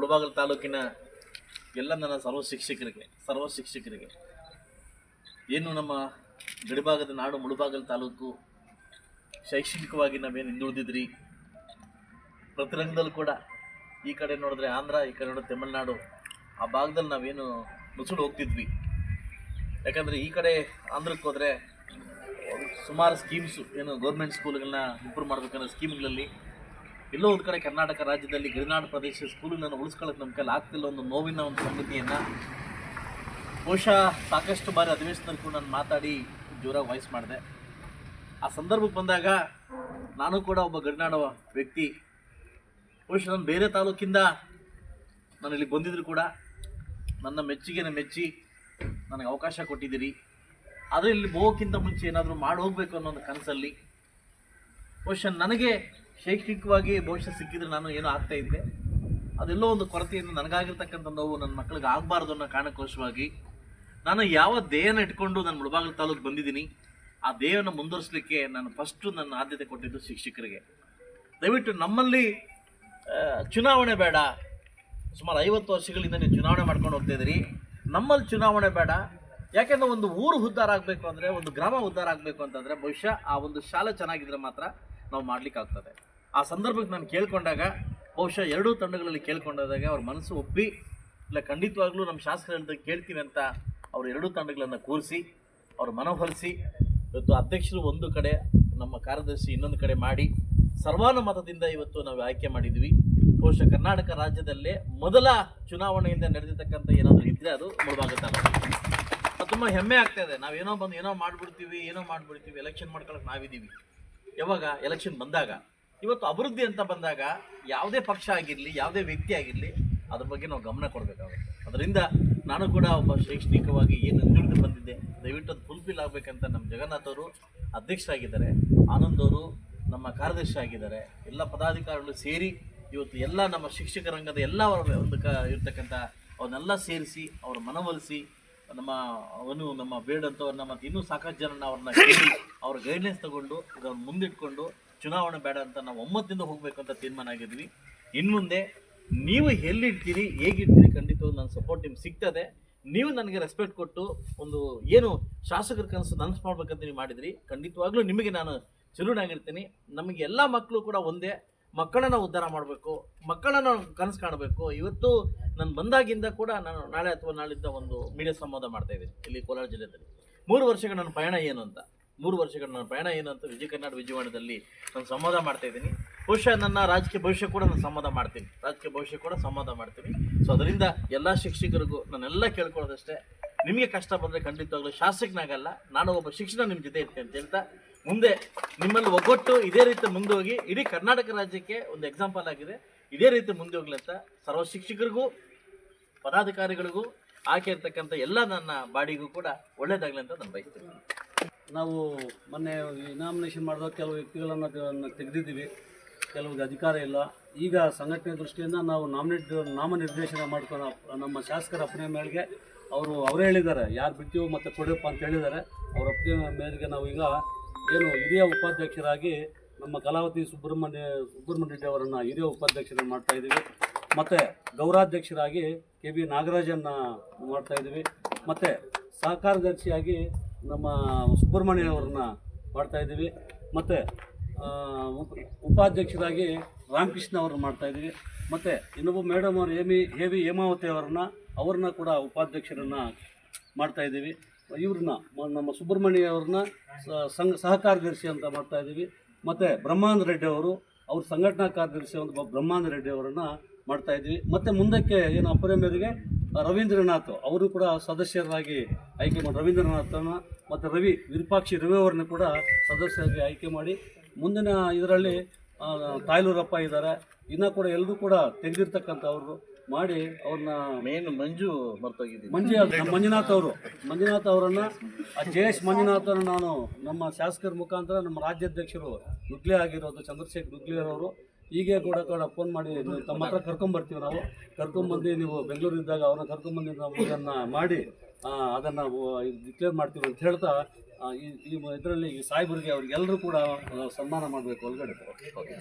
ಮುಳಬಾಗಿಲು ತಾಲೂಕಿನ ಎಲ್ಲ ನನ್ನ ಸರ್ವ ಶಿಕ್ಷಕರಿಗೆ ಏನು ನಮ್ಮ ಗಡಿಭಾಗದ ನಾಡು ಮುಳಬಾಗಿಲು ತಾಲೂಕು ಶೈಕ್ಷಣಿಕವಾಗಿ ನಾವೇನು ಹಿಂದುಳಿದಿದ್ರಿ, ಪ್ರತಿ ರಂಗದಲ್ಲೂ ಕೂಡ ಈ ಕಡೆ ನೋಡಿದ್ರೆ ಆಂಧ್ರ, ಈ ಕಡೆ ನೋಡಿದ್ರೆ ತಮಿಳುನಾಡು, ಆ ಭಾಗದಲ್ಲಿ ನಾವೇನು ನುಸುಳು ಹೋಗ್ತಿದ್ವಿ. ಯಾಕಂದರೆ ಈ ಕಡೆ ಆಂಧ್ರಕ್ಕೆ ಹೋದರೆ ಸುಮಾರು ಸ್ಕೀಮ್ಸು ಏನು ಗೌರ್ಮೆಂಟ್ ಸ್ಕೂಲ್ಗಳನ್ನ ಇಂಪ್ರೂವ್ ಮಾಡಬೇಕನ್ನೋ ಸ್ಕೀಮ್ಗಳಲ್ಲಿ ಎಲ್ಲೋ ಒಂದು ಕಡೆ ಕರ್ನಾಟಕ ರಾಜ್ಯದಲ್ಲಿ ಗಡಿನಾಡು ಪ್ರದೇಶ ಸ್ಕೂಲನ್ನು ಉಳಿಸ್ಕೊಳ್ಳೋಕೆ ನಮ್ಮ ಕೈಲಿ ಆಗ್ತಿಲ್ಲ ಒಂದು ನೋವಿನ ಒಂದು ಸಂಗತಿಯನ್ನು ಬಹುಶಃ ಸಾಕಷ್ಟು ಬಾರಿ ಅಧಿವೇಶನದಲ್ಲಿ ಕೂಡ ನಾನು ಮಾತಾಡಿ ಜೋರಾಗಿ ವಾಯ್ಸ್ ಮಾಡಿದೆ. ಆ ಸಂದರ್ಭಕ್ಕೆ ಬಂದಾಗ ನಾನು ಕೂಡ ಒಬ್ಬ ಗಡಿನಾಡು ವ್ಯಕ್ತಿ, ಬಹುಶಃ ನಾನು ಬೇರೆ ತಾಲೂಕಿಂದ ನಾನು ಇಲ್ಲಿ ಬಂದಿದ್ರು ಕೂಡ ನನ್ನ ಮೆಚ್ಚುಗೆನ ಮೆಚ್ಚಿ ನನಗೆ ಅವಕಾಶ ಕೊಟ್ಟಿದ್ದೀರಿ. ಆದರೆ ಇಲ್ಲಿ ಹೋಗೋಕ್ಕಿಂತ ಮುಂಚೆ ಏನಾದರೂ ಮಾಡಿ ಹೋಗಬೇಕು ಅನ್ನೋ ಒಂದು ಕನಸಲ್ಲಿ ಬಹುಶಃ ನನಗೆ ಶೈಕ್ಷಣಿಕವಾಗಿ ಭವಿಷ್ಯ ಸಿಕ್ಕಿದ್ರೆ ನಾನು ಏನೋ ಆಗ್ತಾಯಿದ್ದೆ, ಅದೆಲ್ಲೋ ಒಂದು ಕೊರತೆಯನ್ನು ನನಗಾಗಿರ್ತಕ್ಕಂಥ ನೋವು ನನ್ನ ಮಕ್ಕಳಿಗೆ ಆಗಬಾರ್ದು ಅನ್ನೋ ಕಾರಣಕ್ಕೋಸ್ಕರವಾಗಿ ನಾನು ಯಾವ ಧ್ಯೇಯನ ಇಟ್ಕೊಂಡು ನಾನು ಮುಳಬಾಗಿಲು ತಾಲೂಕು ಬಂದಿದ್ದೀನಿ, ಆ ಧ್ಯೇಯವನ್ನು ಮುಂದುವರಿಸಲಿಕ್ಕೆ ನಾನು ಫಸ್ಟು ನನ್ನ ಆದ್ಯತೆ ಕೊಟ್ಟಿದ್ದು ಶಿಕ್ಷಕರಿಗೆ. ದಯವಿಟ್ಟು ನಮ್ಮಲ್ಲಿ ಚುನಾವಣೆ ಬೇಡ, ಸುಮಾರು 50 ವರ್ಷಗಳಿಂದ ನೀವು ಚುನಾವಣೆ ಮಾಡ್ಕೊಂಡು ಹೋಗ್ತಾ ಇದ್ದೀರಿ, ನಮ್ಮಲ್ಲಿ ಚುನಾವಣೆ ಬೇಡ. ಯಾಕೆಂದರೆ ಒಂದು ಊರು ಉದ್ಧಾರ ಆಗಬೇಕು ಅಂದರೆ, ಒಂದು ಗ್ರಾಮ ಉದ್ಧಾರ ಆಗಬೇಕು ಅಂತಂದರೆ ಬಹುಶಃ ಆ ಒಂದು ಶಾಲೆ ಚೆನ್ನಾಗಿದ್ದರೆ ಮಾತ್ರ ನಾವು ಮಾಡಲಿಕ್ಕಾಗ್ತದೆ. ಆ ಸಂದರ್ಭಕ್ಕೆ ನಾನು ಕೇಳ್ಕೊಂಡಾಗ ಬಹುಶಃ ಎರಡೂ ತಂಡಗಳಲ್ಲಿ ಕೇಳ್ಕೊಂಡಾಗ ಅವ್ರ ಮನಸ್ಸು ಒಪ್ಪಿ ಇಲ್ಲ ಖಂಡಿತವಾಗ್ಲೂ ನಮ್ಮ ಶಾಸಕರು ಹೇಳ್ದಾಗ ಕೇಳ್ತೀವಿ ಅಂತ ಅವರು ಎರಡೂ ತಂಡಗಳನ್ನು ಕೂರಿಸಿ ಅವ್ರ ಮನವೊಲಿಸಿ ಇವತ್ತು ಅಧ್ಯಕ್ಷರು ಒಂದು ಕಡೆ, ನಮ್ಮ ಕಾರ್ಯದರ್ಶಿ ಇನ್ನೊಂದು ಕಡೆ ಮಾಡಿ ಸರ್ವಾನುಮತದಿಂದ ಇವತ್ತು ನಾವು ಆಯ್ಕೆ ಮಾಡಿದ್ವಿ. ಬಹುಶಃ ಕರ್ನಾಟಕ ರಾಜ್ಯದಲ್ಲೇ ಮೊದಲ ಚುನಾವಣೆಯಿಂದ ನಡೆದಿರ್ತಕ್ಕಂಥ ಏನಾದರೂ ಇದ್ದರೆ ಅದು ಮುಳಬಾಗಿಲು ತಾಲೂಕು. ಅದು ತುಂಬ ಹೆಮ್ಮೆ ಆಗ್ತಾ ಇದೆ. ನಾವೇನೋ ಬಂದು ಏನೋ ಮಾಡಿಬಿಡ್ತೀವಿ, ಎಲೆಕ್ಷನ್ ಮಾಡ್ಕೊಳ್ಳೋಕೆ ನಾವಿದ್ದೀವಿ. ಯಾವಾಗ ಎಲೆಕ್ಷನ್ ಬಂದಾಗ, ಇವತ್ತು ಅಭಿವೃದ್ಧಿ ಅಂತ ಬಂದಾಗ ಯಾವುದೇ ಪಕ್ಷ ಆಗಿರಲಿ, ಯಾವುದೇ ವ್ಯಕ್ತಿ ಆಗಿರಲಿ, ಅದ್ರ ಬಗ್ಗೆ ನಾವು ಗಮನ ಕೊಡಬೇಕಾಗುತ್ತೆ. ಅದರಿಂದ ನಾನು ಕೂಡ ಒಬ್ಬ ಶೈಕ್ಷಣಿಕವಾಗಿ ಏನು ಹಿಂದುಳಿದು ಬಂದಿದ್ದೆ, ದಯವಿಟ್ಟು ಅದು ಫುಲ್ಫಿಲ್ ಆಗಬೇಕಂತ ನಮ್ಮ ಜಗನ್ನಾಥ್ ಅವರು ಅಧ್ಯಕ್ಷರಾಗಿದ್ದಾರೆ, ಆನಂದ್ ಅವರು ನಮ್ಮ ಕಾರ್ಯದರ್ಶಿ ಆಗಿದ್ದಾರೆ, ಎಲ್ಲ ಪದಾಧಿಕಾರಿಗಳು ಸೇರಿ ಇವತ್ತು ಎಲ್ಲ ನಮ್ಮ ಶಿಕ್ಷಕ ರಂಗದ ಎಲ್ಲ ಒಂದು ಇರ್ತಕ್ಕಂಥ ಅವನ್ನೆಲ್ಲ ಸೇರಿಸಿ ಅವ್ರ ಮನವೊಲಿಸಿ ನಮ್ಮ ಬೇಡಂತವ್ರನ್ನ ಮತ್ತು ಇನ್ನೂ ಸಾಕಷ್ಟು ಜನ ಅವ್ರನ್ನ ಕೇಳಿ ಅವ್ರ ಗೈಡ್ಲೈನ್ಸ್ ತಗೊಂಡು ಇದನ್ನು ಮುಂದಿಟ್ಕೊಂಡು ಚುನಾವಣೆ ಬೇಡ ಅಂತ ನಾವು ಒಮ್ಮತದಿಂದ ಹೋಗಬೇಕು ಅಂತ ತೀರ್ಮಾನ ಆಗಿದ್ವಿ. ಇನ್ನು ಮುಂದೆ ನೀವು ಎಲ್ಲಿಡ್ತೀರಿ, ಹೇಗಿರ್ತೀರಿ, ಖಂಡಿತವಾಗಿ ನನ್ನ ಸಪೋರ್ಟ್ ನಿಮ್ಗೆ ಸಿಗ್ತದೆ. ನೀವು ನನಗೆ ರೆಸ್ಪೆಕ್ಟ್ ಕೊಟ್ಟು ಒಂದು ಏನು ಶಾಸಕರ ಕನಸು ನನಸು ಮಾಡ್ಬೇಕಂತ ನೀವು ಮಾಡಿದ್ರಿ, ಖಂಡಿತವಾಗ್ಲೂ ನಿಮಗೆ ನಾನು ಚಿರುನಾಗಿರ್ತೀನಿ. ನಮಗೆ ಎಲ್ಲ ಮಕ್ಕಳು ಕೂಡ ಒಂದೇ, ಮಕ್ಕಳನ್ನ ಉದ್ಧಾರ ಮಾಡಬೇಕು, ಮಕ್ಕಳನ್ನ ಕನಸು ಕಾಣಬೇಕು. ಇವತ್ತು ನಾನು ಬಂದಾಗಿಂದ ಕೂಡ ನಾನು ನಾಳೆ ಅಥವಾ ನಾಳಿದ್ದ ಒಂದು ಮೀಡಿಯಾ ಸಂವಾದ ಮಾಡ್ತಾ ಇದ್ದೀನಿ ಇಲ್ಲಿ ಕೋಲಾರ ಜಿಲ್ಲೆಯಲ್ಲಿ. 3 ವರ್ಷಗಳ ನನ್ನ ಪಯಣ ಏನು ಅಂತ ವಿಜಯ ಕರ್ನಾಟಕ ವಿಜಯವಾಡದಲ್ಲಿ ನಾನು ಸಂವಾದ ಮಾಡ್ತಾ ಇದ್ದೀನಿ. ಬಹುಶಃ ನನ್ನ ರಾಜಕೀಯ ಭವಿಷ್ಯ ಕೂಡ ನಾನು ಸಂವಾದ ಮಾಡ್ತೀನಿ. ಸೊ ಅದರಿಂದ ಎಲ್ಲ ಶಿಕ್ಷಕರಿಗೂ ನಾನೆಲ್ಲ ಕೇಳ್ಕೊಳ್ಳೋದಷ್ಟೇ, ನಿಮಗೆ ಕಷ್ಟ ಬಂದರೆ ಖಂಡಿತವಾಗ್ಲೂ ಶಾಸಕನಾಗಲ್ಲ, ನಾನು ಒಬ್ಬ ಶಿಕ್ಷಣ ನಿಮ್ಮ ಜೊತೆ ಇರ್ತೀನಿ ಅಂತ ಹೇಳ್ತಾ ಮುಂದೆ ನಿಮ್ಮಲ್ಲಿ ಒಗ್ಗಟ್ಟು ಇದೇ ರೀತಿ ಮುಂದೆ ಹೋಗಿ ಇಡೀ ಕರ್ನಾಟಕ ರಾಜ್ಯಕ್ಕೆ ಒಂದು ಎಕ್ಸಾಂಪಲ್ ಆಗಿದೆ. ಇದೇ ರೀತಿ ಮುಂದೆ ಹೋಗ್ಲಿ ಅಂತ ಸರ್ವ ಶಿಕ್ಷಕರಿಗೂ ಪದಾಧಿಕಾರಿಗಳಿಗೂ ಆಕೆ ಇರ್ತಕ್ಕಂಥ ಎಲ್ಲ ನನ್ನ ಬಾಡಿಗೂ ಕೂಡ ಒಳ್ಳೇದಾಗಲಿ ಅಂತ ನಾನು ಬಯಸ್ತೀನಿ. ನಾವು ಮೊನ್ನೆ ನಾಮಿನೇಷನ್ ಮಾಡಿದಾಗ ಕೆಲವು ವ್ಯಕ್ತಿಗಳನ್ನು ತೆಗೆದಿದ್ದೀವಿ, ಕೆಲವ್ರಿಗೆ ಅಧಿಕಾರ ಇಲ್ಲ. ಈಗ ಸಂಘಟನೆ ದೃಷ್ಟಿಯಿಂದ ನಾವು ನಾಮನಿರ್ದೇಶನ ಮಾಡ್ಕೊಂಡು ನಮ್ಮ ಶಾಸಕರ ಅಪ್ಪಣೆ ಮೇರೆಗೆ ಅವರೇ ಹೇಳಿದ್ದಾರೆ, ಯಾರು ಬಿಡ್ತೀವೋ ಮತ್ತು ಕೊಡಪ್ಪ ಅಂತ ಹೇಳಿದ್ದಾರೆ. ಅವರ ಅಪ್ಪಣೆ ಮೇರೆಗೆ ನಾವು ಈಗ ಏನು ಹಿರಿಯ ಉಪಾಧ್ಯಕ್ಷರಾಗಿ ನಮ್ಮ ಕಲಾವತಿ ಸುಬ್ರಹ್ಮಣ್ಯ ರೆಡ್ಡಿ ಅವರನ್ನು ಹಿರಿಯ ಉಪಾಧ್ಯಕ್ಷರನ್ನು ಮಾಡ್ತಾಯಿದ್ದೀವಿ. ಮತ್ತು ಗೌರಾಧ್ಯಕ್ಷರಾಗಿ ಕೆ ಬಿ ನಾಗರಾಜನ್ನು ಮಾಡ್ತಾಯಿದ್ದೀವಿ. ಮತ್ತು ಸಹಕಾರದರ್ಶಿಯಾಗಿ ನಮ್ಮ ಸುಬ್ರಹ್ಮಣ್ಯ ಅವರನ್ನ ಮಾಡ್ತಾಯಿದ್ದೀವಿ. ಮತ್ತು ಉಪಾಧ್ಯಕ್ಷರಾಗಿ ರಾಮಕೃಷ್ಣ ಅವ್ರನ್ನ ಮಾಡ್ತಾಯಿದ್ದೀವಿ. ಮತ್ತು ಇನ್ನೊಬ್ಬ ಮೇಡಮ್ ಅವರು ಹೇವಿ ಹೇಮಾವತಿ ಅವ್ರನ್ನ ಕೂಡ ಉಪಾಧ್ಯಕ್ಷರನ್ನು ಮಾಡ್ತಾಯಿದ್ದೀವಿ. ಇವ್ರನ್ನ ನಮ್ಮ ಸುಬ್ರಹ್ಮಣ್ಯ ಅವ್ರನ್ನ ಸಹಕಾರ್ಯದರ್ಶಿ ಅಂತ ಮಾಡ್ತಾಯಿದ್ದೀವಿ. ಮತ್ತು ಬ್ರಹ್ಮಾನಂದ ರೆಡ್ಡಿ ಅವ್ರ ಸಂಘಟನಾ ಕಾರ್ಯದರ್ಶಿ ಅಂತ ಬ್ರಹ್ಮಾನಂದ ರೆಡ್ಡಿ ಅವರನ್ನು ಮಾಡ್ತಾಯಿದ್ದೀವಿ. ಮತ್ತು ಮುಂದಕ್ಕೆ ಏನು ಅಪ್ಪರ ಮೇರೆಗೆ ರವೀಂದ್ರನಾಥ್ ಅವರು ಕೂಡ ಸದಸ್ಯರಾಗಿ ಆಯ್ಕೆ ಮಾಡಿ ರವೀಂದ್ರನಾಥನ ಮತ್ತು ವಿರೂಪಾಕ್ಷಿ ರವಿ ಅವರನ್ನು ಕೂಡ ಸದಸ್ಯರಾಗಿ ಆಯ್ಕೆ ಮಾಡಿ ಮುಂದಿನ ಇದರಲ್ಲಿ ತಾಯ್ಲೂರಪ್ಪ ಇದ್ದಾರೆ, ಇನ್ನೂ ಕೂಡ ಎಲ್ಲರೂ ಕೂಡ ತೆಗೆದಿರ್ತಕ್ಕಂಥವ್ರು ಮಾಡಿ ಅವ್ರನ್ನ ಮೇನ್ ಮಂಜುನಾಥ್ ಅವರನ್ನು JS ಮಂಜುನಾಥನ್ನು ನಾನು ನಮ್ಮ ಶಾಸಕರ ಮುಖಾಂತರ ನಮ್ಮ ರಾಜ್ಯಾಧ್ಯಕ್ಷರು ನುಗ್ಲೆ ಆಗಿರೋದು ಚಂದ್ರಶೇಖರ್ ನುಗ್ಲಿಯರವರು ಹೀಗೆ ಕೂಡ ಫೋನ್ ಮಾಡಿ ತಮ್ಮ ಹತ್ರ ಕರ್ಕೊಂಬರ್ತೀವಿ, ನಾವು ಕರ್ಕೊಂಬಂದು ನೀವು ಬೆಂಗಳೂರಿದ್ದಾಗ ಅವ್ರನ್ನ ಕರ್ಕೊಂಬಂದು ನಾವು ಇದನ್ನು ಮಾಡಿ ಅದನ್ನು ಡಿಕ್ಲೇರ್ ಮಾಡ್ತೀವಿ ಅಂತ ಹೇಳ್ತಾ ಈ ಇದರಲ್ಲಿ ಸಾಹೇಬರಿಗೆ ಅವ್ರಿಗೆಲ್ಲರೂ ಕೂಡ ಸನ್ಮಾನ ಮಾಡಬೇಕು ಒಳಗಡೆ. ಓಕೆ.